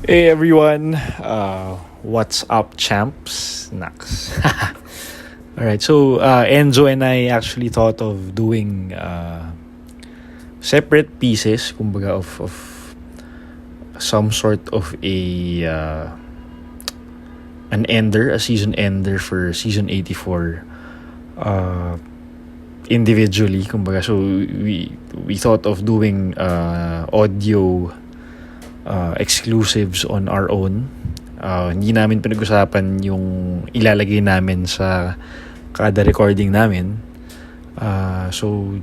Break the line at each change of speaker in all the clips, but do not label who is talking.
Hey everyone, what's up, champs? Nax. All right, so Enzo and I actually thought of doing separate pieces, kumbaga of some sort of an ender, a season ender for season 84, individually, kumbaga. So we thought of doing audio exclusives on our own. Hindi namin pinag-usapan yung ilalagay namin sa kada recording namin. So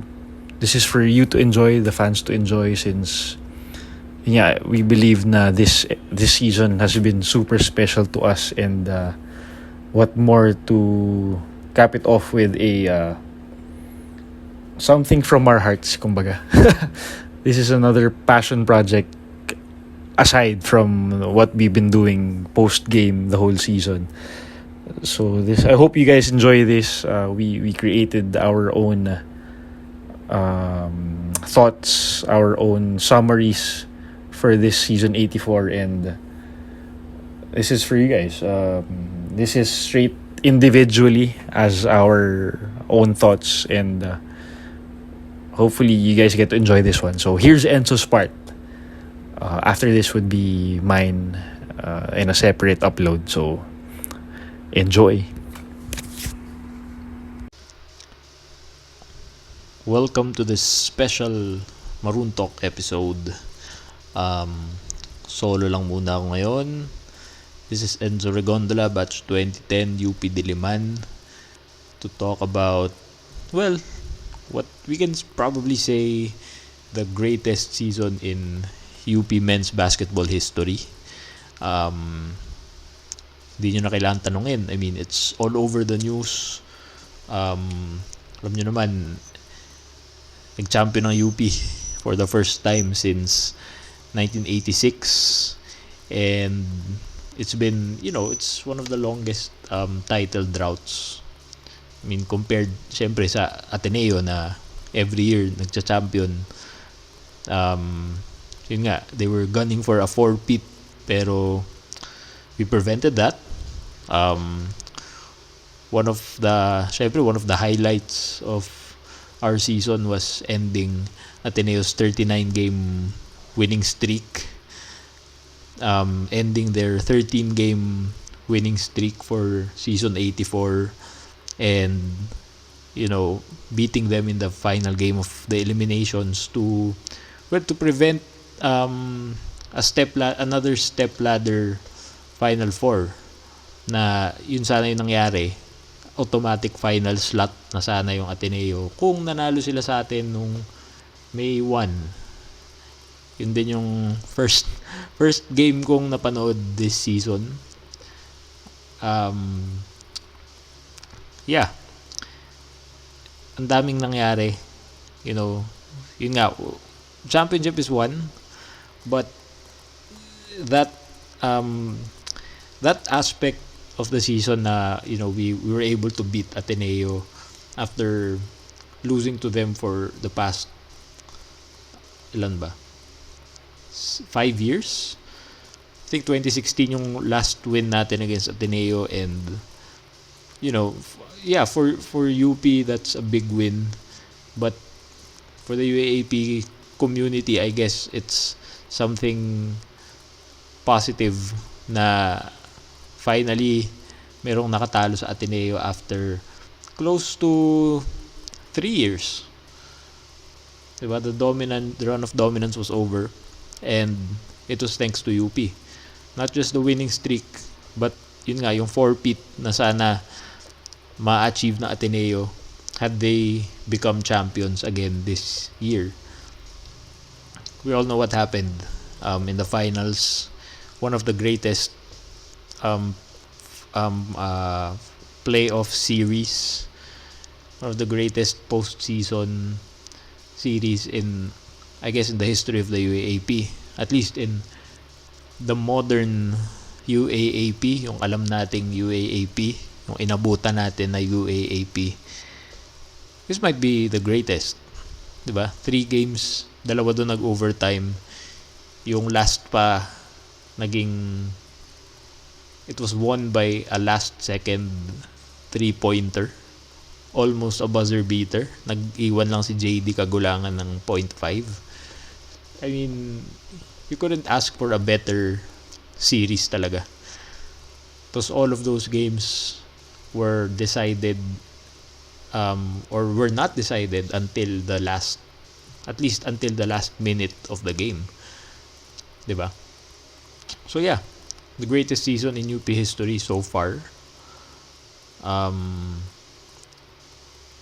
this is for you to enjoy, the fans to enjoy, since we believe na this season has been super special to us, and what more to cap it off with a something from our hearts, kumbaga. This is another passion project aside from what we've been doing post-game the whole season. So I hope you guys enjoy this. We created our own thoughts, our own summaries for this season 84, and this is for you guys. This is straight individually as our own thoughts, and hopefully you guys get to enjoy this one. So here's Enzo's part. After this would be mine in a separate upload. So enjoy.
Welcome to this special Maroon Talk episode. Solo lang muna ako ngayon. This is Enzo Regondola, batch 2010, UP Diliman, to talk about, well, what we can probably say the greatest season in UP men's basketball history. Hindi nyo na kailangan tanungin. I mean, it's all over the news. Alam nyo naman, nag-champion ng UP for the first time since 1986. And it's been, it's one of the longest title droughts. I mean, compared, syempre, sa Ateneo na every year nagcha-champion. Yun nga, they were gunning for a 4-peat, pero we prevented that. One of the highlights of our season was ending Ateneo's 39-game winning streak, ending their 13-game winning streak for season 84, and beating them in the final game of the eliminations to prevent another step ladder Final Four, na yun sana yung nangyari. Automatic final slot na sana yung Ateneo kung nanalo sila sa atin nung May 1. Yun din yung first game kong napanood this season. Ang daming nangyari. Yun nga, championship is won, but that aspect of the season na we were able to beat Ateneo after losing to them for the past 5 years. I think 2016 yung last win natin against Ateneo, and for UP that's a big win, but for the UAAP community, I guess it's something positive na finally merong nakatalo sa Ateneo after close to 3 years. Diba? The run of dominance was over, and it was thanks to UP. Not just the winning streak, but yun nga, yung 4-peat na sana ma-achieve na Ateneo had they become champions again this year. We all know what happened in the finals. One of the greatest playoff series, one of the greatest postseason series in the history of the UAAP, at least in the modern UAAP, yung alam nating UAAP, yung inabutan natin na UAAP. This might be the greatest, diba? 3 games, 2 doon nag-overtime, yung last pa naging it was won by a last second 3-pointer, almost a buzzer beater. Nag-iwan lang si JD kagulangan ng 0.5. I mean, you couldn't ask for a better series talaga. Tapos all of those games were decided or were not decided until the last, at least until the last minute of the game. Diba? So yeah, the greatest season in UP history so far.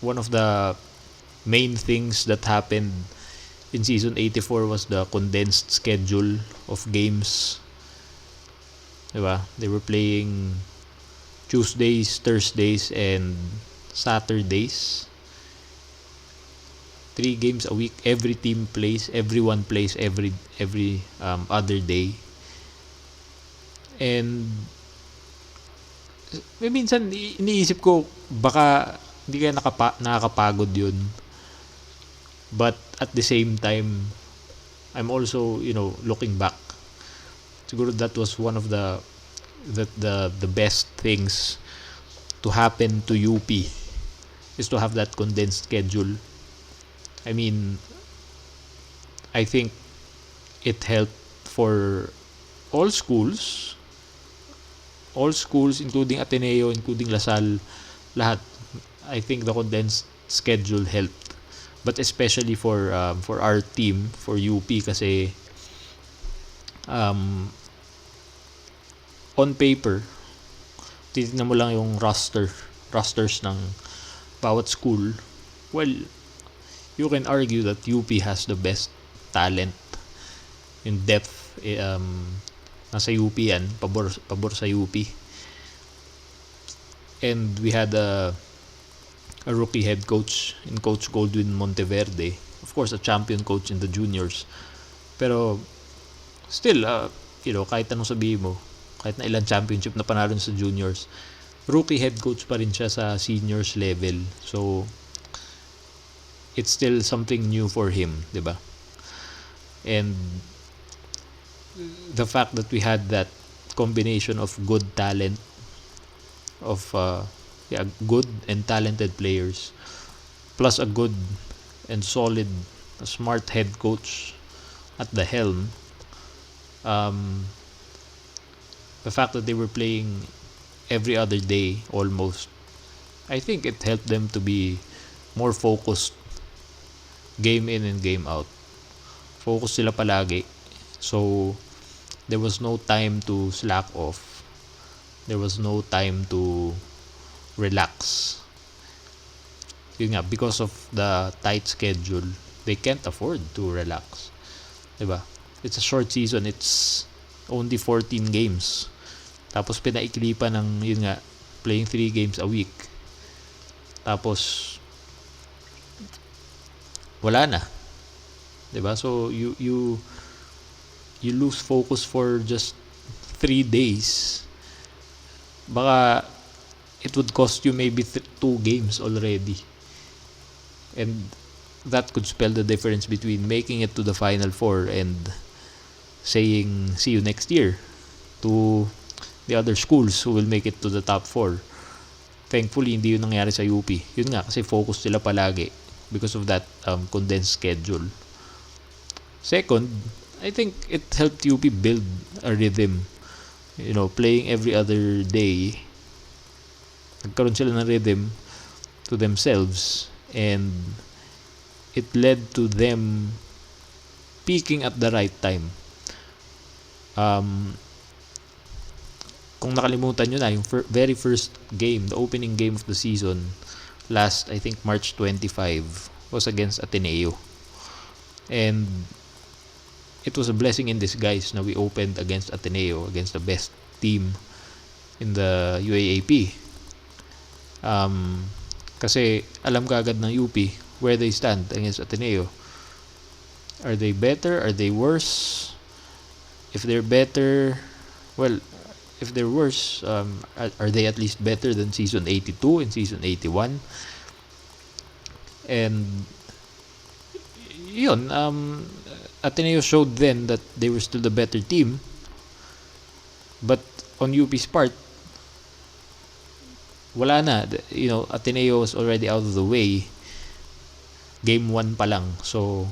One of the main things that happened in season 84 was the condensed schedule of games. Diba? They were playing Tuesdays, Thursdays, and Saturdays. 3 games a week. Every team plays. Everyone plays every other day. And minsan iniisip ko baka hindi kaya nakakapagod yun. But at the same time, I'm also, looking back. Siguro that was one of the best things to happen to UP is to have that condensed schedule. I mean, I think it helped for all schools, including Ateneo, including Lasal, lahat. I think the condensed schedule helped, but especially for our team, for UP, kasi on paper, titignan mo lang yung rosters ng bawat school. Well, you can argue that UP has the best talent in depth. Nasa UP yan, pabor sa UP. And we had a rookie head coach in Coach Goldwyn Monteverde. Of course, a champion coach in the juniors. Pero still, kahit anong sabihin mo, kahit na ilang championship na panalo sa juniors, rookie head coach pa rin siya sa seniors level. So it's still something new for him, diba? And the fact that we had that combination of good talent, of good and talented players, plus a good and solid, smart head coach at the helm. The fact that they were playing every other day almost, I think it helped them to be more focused game in and game out. Focus sila palagi. So there was no time to slack off. There was no time to relax. Yun nga, because of the tight schedule, they can't afford to relax. Diba? It's a short season. It's only 14 games. Tapos pinaikli pa ng, yun nga, playing 3 games a week. Tapos wala na. Diba? So you lose focus for just 3 days. Baka it would cost you maybe 2 games already. And that could spell the difference between making it to the Final Four and saying see you next year to the other schools who will make it to the top 4. Thankfully, hindi yun nangyari sa UP. Yun nga, kasi focus sila palagi because of that condensed schedule. Second, I think it helped UP build a rhythm. Playing every other day, nagkaroon sila ng rhythm to themselves, and it led to them peaking at the right time. Kung nakalimutan nyo na, yung very first game, the opening game of the season, last, I think, March 25, was against Ateneo. And it was a blessing in disguise na we opened against Ateneo, against the best team in the UAAP. Kasi alam ka agad ng UP where they stand against Ateneo. Are they better? Are they worse? If they're better, well, if they're worse, are they at least better than season 82 and season 81? And yun, Ateneo showed then that they were still the better team. But on UP's part, wala na. Ateneo was already out of the way. Game 1 pa lang. So,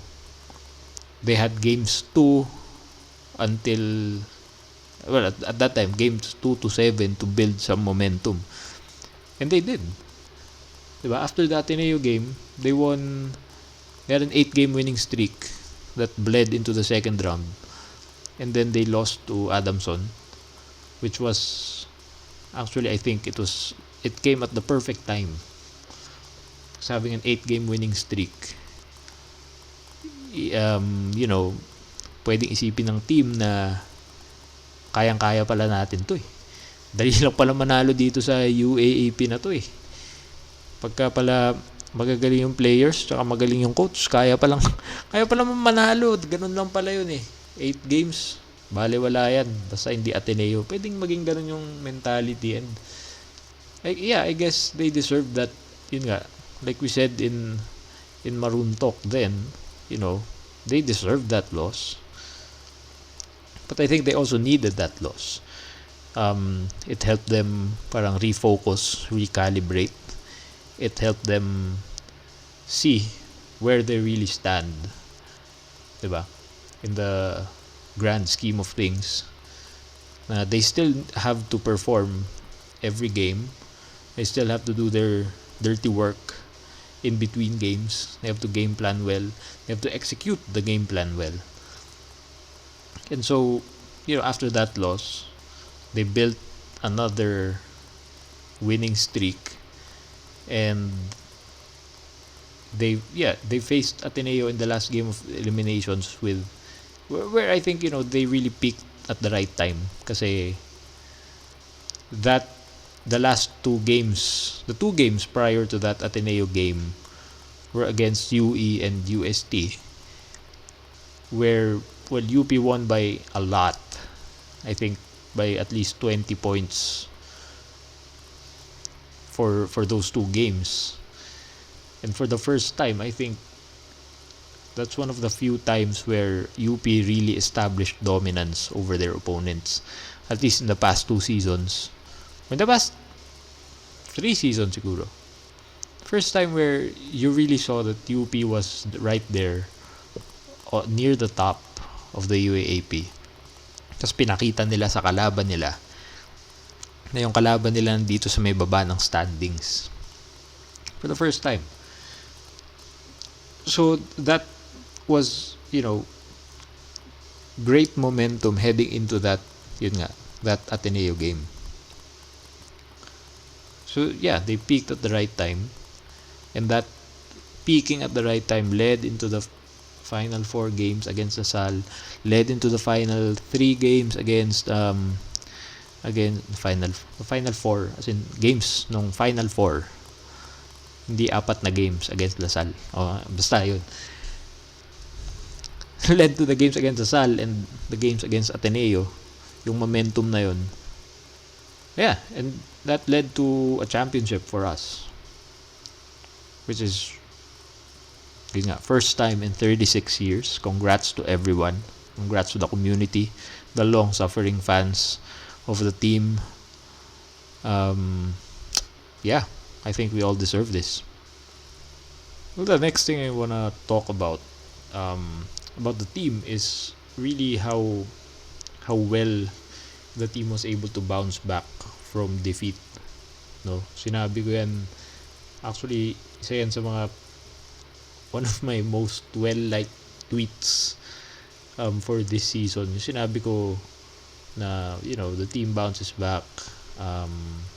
they had games 2 until, well, at that time, games 2 to 7 to build some momentum. And they did. Diba? After the Ateneo game, they had an 8-game winning streak that bled into the second round. And then they lost to Adamson, which was, actually, I think it came at the perfect time. Because having an 8-game winning streak, pwedeng isipin ng team na kayang-kaya pala natin to eh. Dali lang pala manalo dito sa UAAP na to eh. Pagka pala magagaling yung players, tsaka magaling yung coach, kaya palang manalo. Ganun lang pala yun eh. 8 games, bale wala yan. Basta hindi Ateneo. Pwedeng maging ganun yung mentality. And I guess they deserve that. Yun nga, like we said in Maroon Talk then, they deserve that loss. But I think they also needed that loss. It helped them parang refocus, recalibrate. It helped them see where they really stand. Diba? In the grand scheme of things. They still have to perform every game. They still have to do their dirty work in between games. They have to game plan well. They have to execute the game plan well. And so, after that loss, they built another winning streak. And they faced Ateneo in the last game of eliminations where I think they really peaked at the right time, kasi the last 2 games, the 2 games prior to that Ateneo game were against UE and UST, where UP won by a lot. I think by at least 20 points for those 2 games. And for the first time, I think that's one of the few times where UP really established dominance over their opponents, at least in the past 2 seasons. In the past 3 seasons siguro. First time where you really saw that UP was right there, near the top of the UAAP. Tapos pinakita nila sa kalaban nila na yung kalaban nila nandito sa may baba ng standings. For the first time. So that was, great momentum heading into that Ateneo game. So yeah, they peaked at the right time. And that peaking at the right time led into the final 4 games against Lasal, led into the final 3 games against the final 4, as in games nung final 4, hindi 4 na games against Lasal. Basta yun. Led to the games against Lasal and the games against Ateneo, yung momentum na yun. Yeah, and that led to a championship for us, which is first time in 36 years. Congrats to everyone. Congrats to the community, the long-suffering fans of the team. I think we all deserve this. Well, the next thing I want to talk about the team is really how well the team was able to bounce back from defeat. No, sinabi ko yan, actually isa yan sa mga one of my most well-liked tweets for this season. Yung sinabi ko na the team bounces back.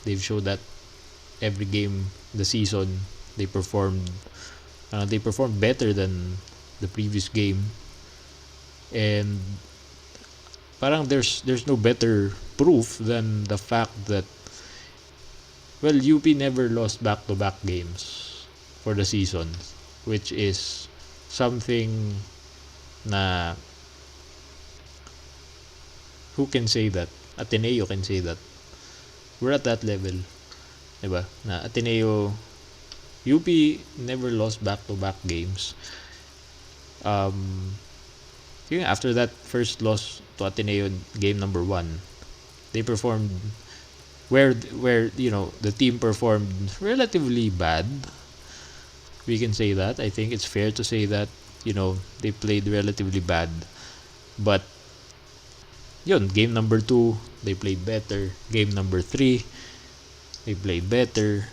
They've showed that every game the season they performed better than the previous game, and parang there's no better proof than the fact that UP never lost back-to-back games for the season, which is something na who can say that? Ateneo can say that. We're at that level. Diba? Na Ateneo, UP never lost back-to-back games. After that first loss to Ateneo in game number 1, they performed where the team performed relatively bad. We can say that. I think it's fair to say that they played relatively bad. But yun, game number 2 they played better. Game number 3 they played better,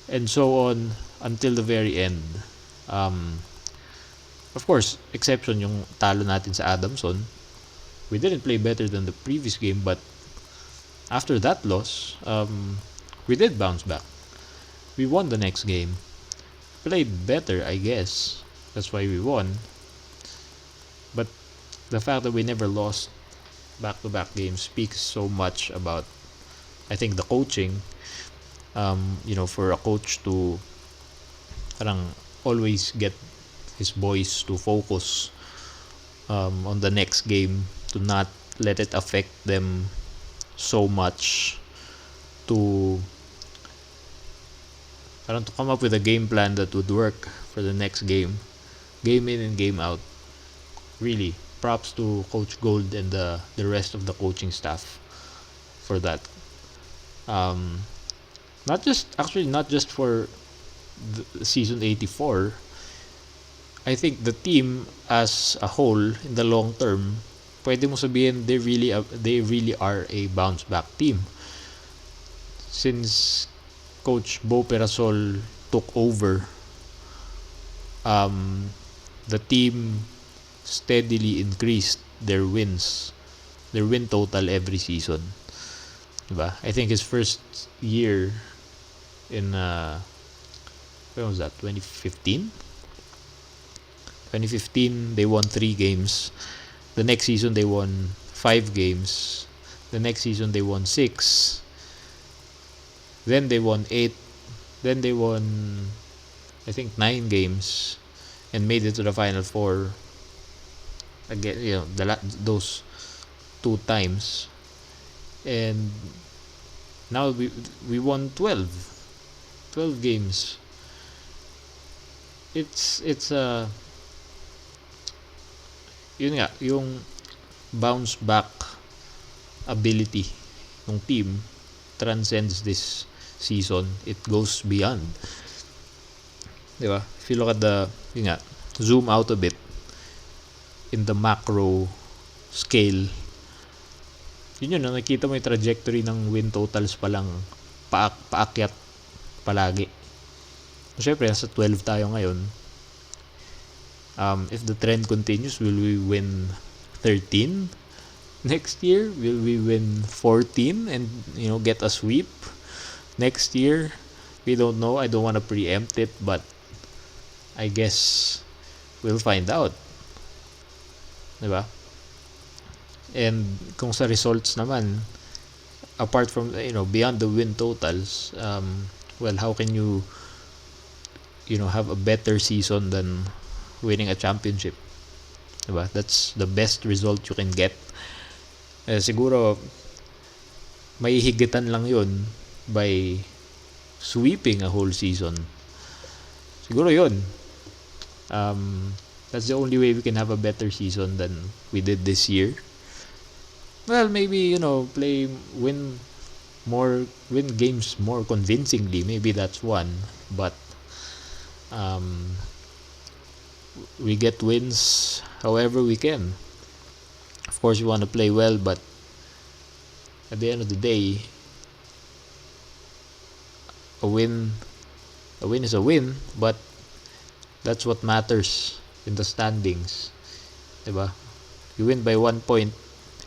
and so on until the very end. Of course, exception yung talo natin sa Adamson. We didn't play better than the previous game, but after that loss, we did bounce back. We won the next game. Played better, I guess. That's why we won. But the fact that we never lost back-to-back games speaks so much about, I think, the coaching. For a coach to parang always get his boys to focus on the next game, to not let it affect them so much, to come up with a game plan that would work for the next game in and game out. Really, props to Coach Gold and the rest of the coaching staff for that. Not just for the season 84. I think the team as a whole in the long term, pwede mo sabihin they really are a bounce back team. Since Coach Bo Perasol took over, the team steadily increased their win total every season. Diba? I think his first year in when was that? 2015. 2015 they won 3 games. The next season they won 5 games. The next season they won 6. Then they won 8. Then they won, I think, 9 games and made it to the Final Four. Again, those 2 times. And now we won 12 games. It's yun nga, yung bounce back ability ng team transcends this season. It goes beyond. Diba? If you look at zoom out a bit in the macro scale, yun, nakikita mo yung trajectory ng win totals palang paakyat palagi. Siyempre, nasa 12 tayo ngayon. If the trend continues, will we win 13 next year? Will we win 14 and get a sweep next year? We don't know. I don't want to preempt it, but I guess we'll find out. Diba? And kung sa results naman, apart from beyond the win totals, how can you have a better season than winning a championship? Diba? That's the best result you can get. Siguro may higitan lang yun by sweeping a whole season. Siguro yun. That's the only way we can have a better season than we did this year. Well, maybe win games more convincingly. Maybe that's one. But we get wins however we can. Of course, we want to play well, but at the end of the day, a win is a win, but that's what matters in the standings. Diba? You win by 1 point,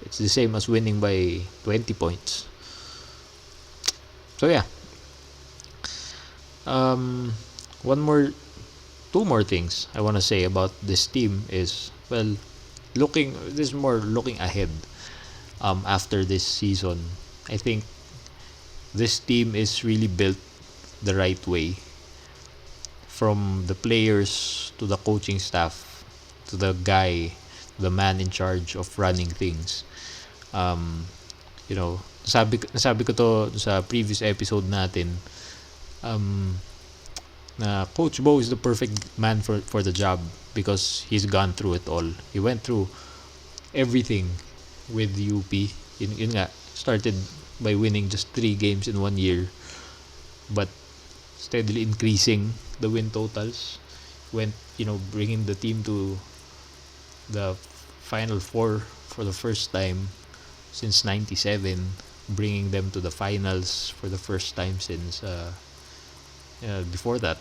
it's the same as winning by 20 points. So yeah. Two more things I want to say about this team is, looking ahead after this season. I think this team is really built the right way, from the players to the coaching staff to the man in charge of running things. Nasabi ko to sa previous episode natin, na Coach Bo is the perfect man for the job because he's gone through it all. He went through everything with UP. Yun nga, started by winning just 3 games in 1 year, but steadily increasing the win totals. Went, bringing the team to the Final Four for the first time since 97, bringing them to the finals for the first time since before that.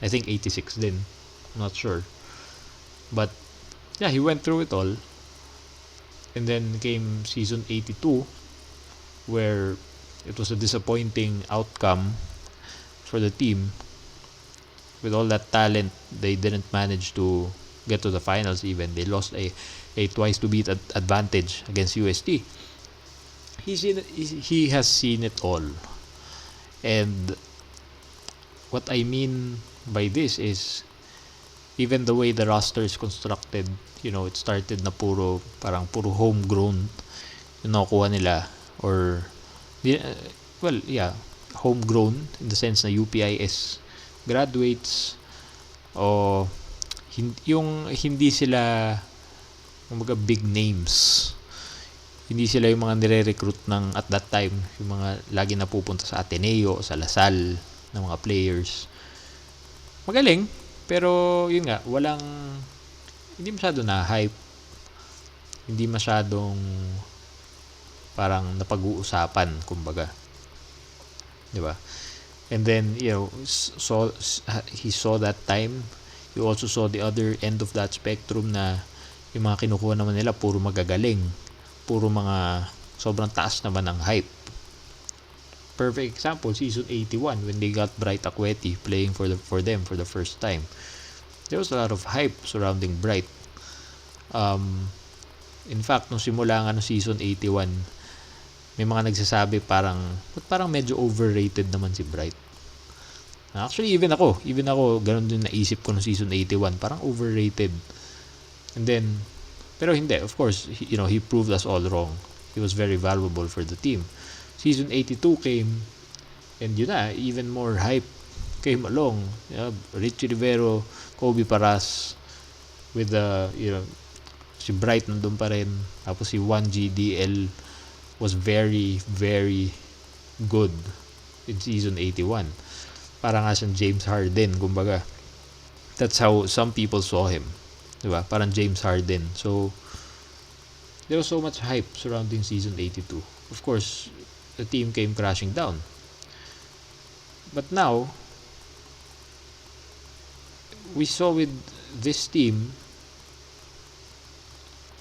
I think 86 din. I'm not sure. But yeah, he went through it all. And then came season 82, where it was a disappointing outcome for the team. With all that talent, they didn't manage to get to the finals even. They lost a twice to beat advantage against UST. He has seen it all. And what I mean by this is, even the way the roster is constructed, it started na puro homegrown yung nakuha nila, or homegrown in the sense na UPIS graduates, o yung hindi sila mga big names. Hindi sila yung mga nire-recruit ng at that time, yung mga lagi na pupunta sa Ateneo, sa Lasal, ng mga players. Magaling, pero yun nga, hindi masyado na hype. Hindi masyadong parang napag-uusapan, kumbaga. 'Di ba? And then, he saw that time. You also saw the other end of that spectrum na yung mga kinukuha naman nila puro magagaling. Puro mga sobrang taas naman ng hype. Perfect example, season 81 when they got Bright Akweti playing for them for the first time. There was a lot of hype surrounding Bright. In fact, nung simula nga ng season 81, may mga nagsasabi parang medyo overrated naman si Bright. Actually, even ako, ganun din naisip ko ng season 81, parang overrated. And then, pero hindi, of course, he proved us all wrong. He was very valuable for the team. Season 82 came, and even more hype came along. Richie Rivero, Kobe Paras, with si Bright nandun pa rin. Tapos si 1GDL was very, very good in season 81. Parang nga siyang James Harden, kumbaga. That's how some people saw him. Diba? Parang James Harden. So, there was so much hype surrounding season 82. Of course, the team came crashing down. But now, we saw with this team,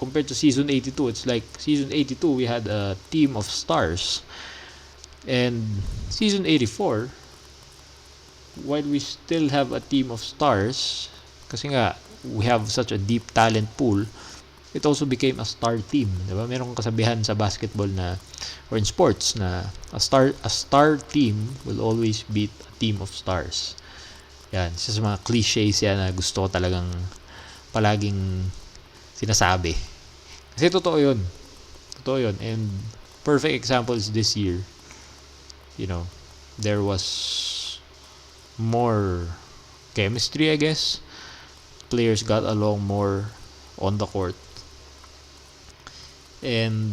compared to season 82, it's like season 82 we had a team of stars, and season 84, while we still have a team of stars, kasi nga we have such a deep talent pool, it also became a star team, diba? Merong kasabihan sa basketball na, or in sports, na a star team will always beat a team of stars. Yan, isa sa mga cliches yan na gusto ko talagang palaging sinasabi. Kasi totoo yun. And perfect example is this year. There was more chemistry, I guess. Players got along more on the court. And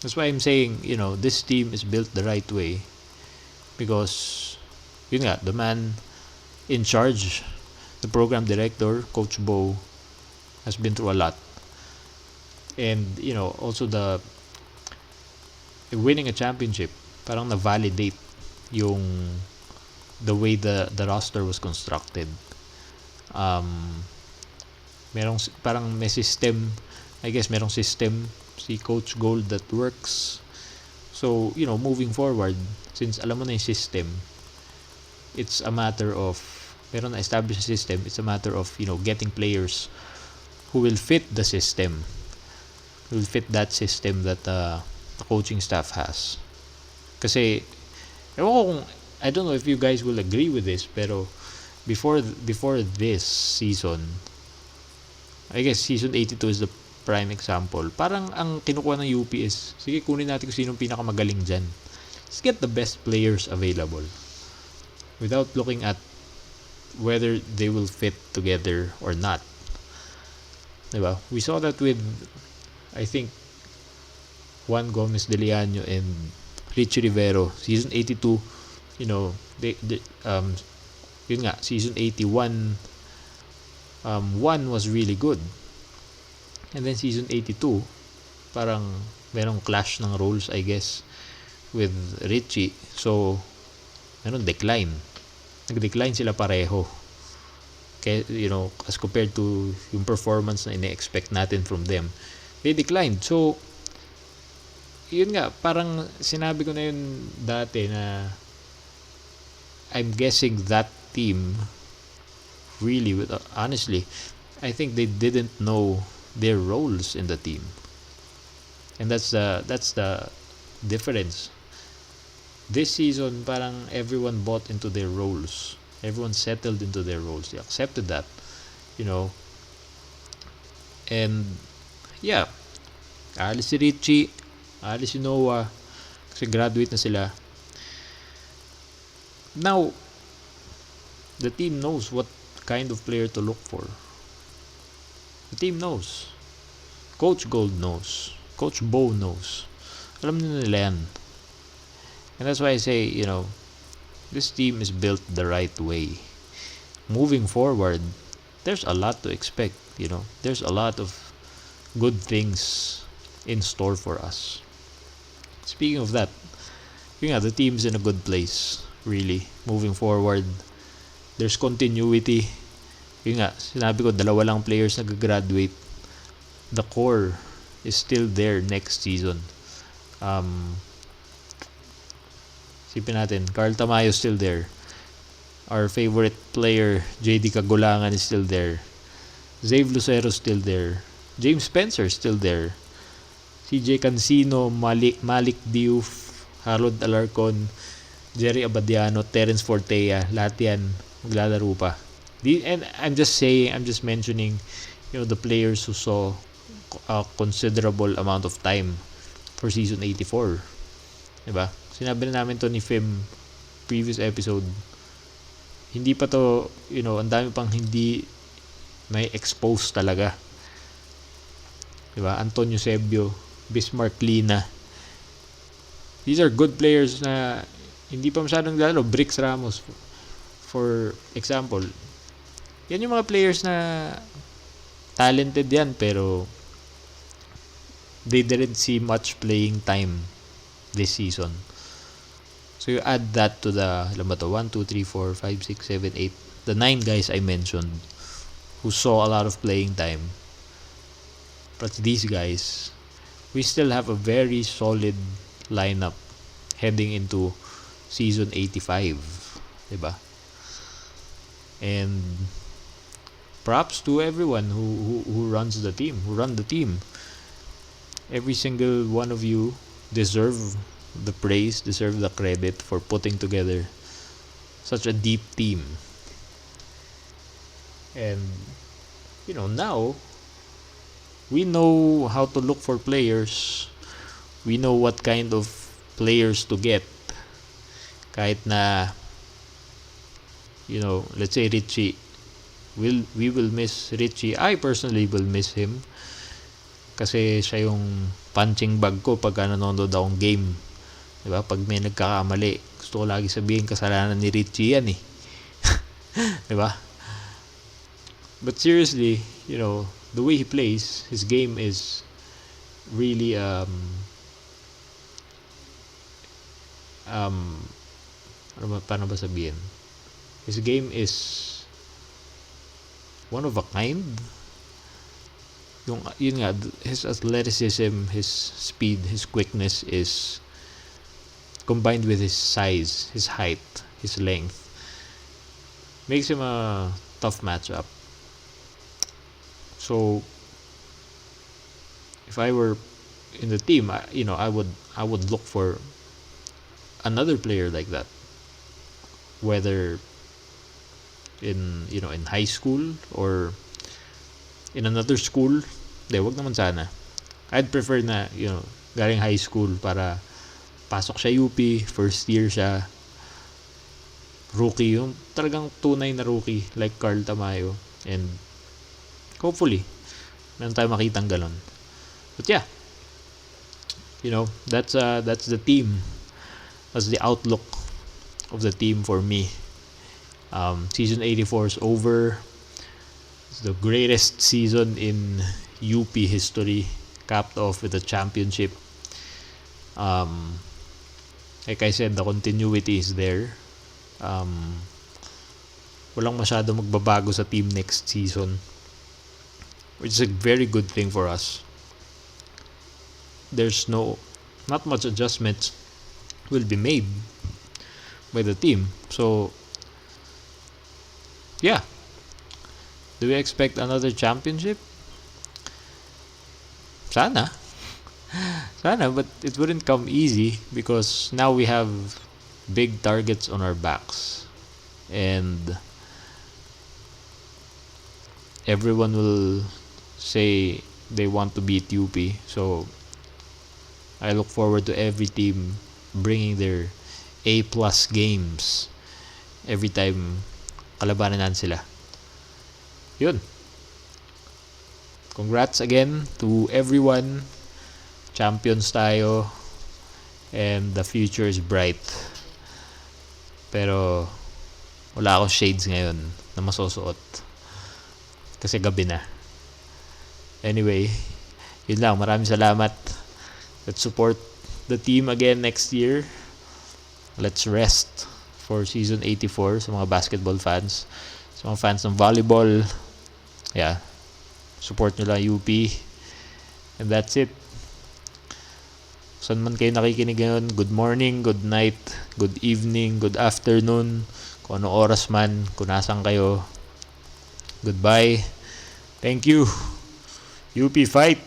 that's why I'm saying, this team is built the right way. Because, the man in charge, the program director, Coach Bo, has been through a lot. And, also the winning a championship, parang na-validate yung the way the roster was constructed. Parang may system, I guess merong system si Coach Gold that works. So, moving forward, since alam mo na yung system, it's a matter of, meron na established system, it's a matter of, getting players who will fit the system, who will fit that system that the coaching staff has. Kasi, I don't know if you guys will agree with this, pero before this season, I guess season 82 is the prime example. Parang ang kinukuha ng UP is, sige, kunin natin kung sinong pinakamagaling dyan. Let's get the best players available without looking at whether they will fit together or not. 'Di ba? We saw that with, I think, 2 years ago. 'Di ba? Yung season 82, 'di ba? Parang ang kinukuha ng UP is, sige, kunin natin kung sinong pinakamagaling dyan. Let's get the best players available without looking at whether they will fit together or not. 'Di ba? We saw that with, I think, Juan Gomez De Leano and Richie Rivero. Season 82, you know, yun nga, season 81, one was really good. And then season 82, parang merong clash ng roles, I guess, with Richie. So, decline. Nag-decline sila pareho. Kaya, as compared to yung performance na ine-expect natin from them, they declined. So, yun nga, parang sinabi ko na yun dati na I'm guessing that team really, honestly, I think they didn't know their roles in the team. And that's the difference. This season, parang everyone bought into their roles. Everyone settled into their roles. They accepted that, And, yeah, aalis si Richie, aalis si Noah, kasi graduate na sila. Now, the team knows what kind of player to look for. The team knows. Coach Gold knows. Coach Bo knows. Alam nila yan. And that's why I say, this team is built the right way. Moving forward, there's a lot to expect, There's a lot of good things in store for us. Speaking of that, the team's in a good place, really. Moving forward, there's continuity. Sinabi ko, 2 lang players nag-graduate. The core is still there next season. Sipin natin, Carl Tamayo still there. Our favorite player, JD Kagulangan, is still there. Zave Lucero still there. James Spencer still there. CJ Cancino, Malik Diouf, Harold Alarcon, Jerry Abadiano, Terence Fortea, lahat yan maglalaro pa. And I'm just mentioning, the players who saw a considerable amount of time for season 84. Diba? Sinabi na namin to ni Fim previous episode. Hindi pa to, ang dami pang hindi may expose talaga. Diba? Antonio Sebio, Bismarck Lina. These are good players na hindi pa masyadong lalo. Bricks Ramos, for example. Yan yung mga players na talented yan, pero they didn't see much playing time this season. So you add that to the 1, 2, 3, 4, 5, 6, 7, 8, the 9 guys I mentioned who saw a lot of playing time. But these guys, we still have a very solid lineup heading into season 85, diba? And props to everyone who runs the team, who run the team. Every single one of you deserve the praise, deserve the credit for putting together such a deep team. And now we know how to look for players. We know what kind of players to get. Kahit na let's say Richie, we will miss Richie. I personally will miss him kasi siya yung punching bag ko pag nanonood akong game. Diba? Pag may nagkakamali, gusto ko lagi sabihin kasalanan ni Richie yan eh. Diba? But seriously, the way he plays, his game is really paano ba sabihin? His game is one of a kind. Yun nga, his athleticism, his speed, his quickness is combined with his size, his height, his length, makes him a tough matchup. So if I were in the team, I would look for another player like that, whether in high school or in another school. Wag naman sana. I'd prefer na galing high school para pasok siya UP, first year siya, rookie, yung talagang tunay na rookie like Carl Tamayo, and hopefully meron tayo makitang galon. But yeah, that's the team. That's the outlook of the team for me. Season 84 is over. It's the greatest season in UP history, capped off with a championship. Like I said, the continuity is there. Walang masyado magbabago sa team next season, which is a very good thing for us. There's not much adjustments will be made by the team. So, yeah. Do we expect another championship? Sana. Sana, but it wouldn't come easy because now we have big targets on our backs. And everyone will say they want to beat UP. So, I look forward to every team bringing their A-plus games every time kalabanan natin sila. Yun. Congrats again to everyone. Champions tayo. And the future is bright. Pero wala ako shades ngayon na masusuot. Kasi gabi na. Anyway, yun lang. Maraming salamat. Let's support the team again next year. Let's rest for season 84 sa mga basketball fans. Sa mga fans ng volleyball, yeah, support nyo lang UP. And that's it. Saan man kayo nakikinig ngayon, good morning, good night, good evening, good afternoon, kung ano oras man, kung nasan kayo. Goodbye. Thank you. UP fight!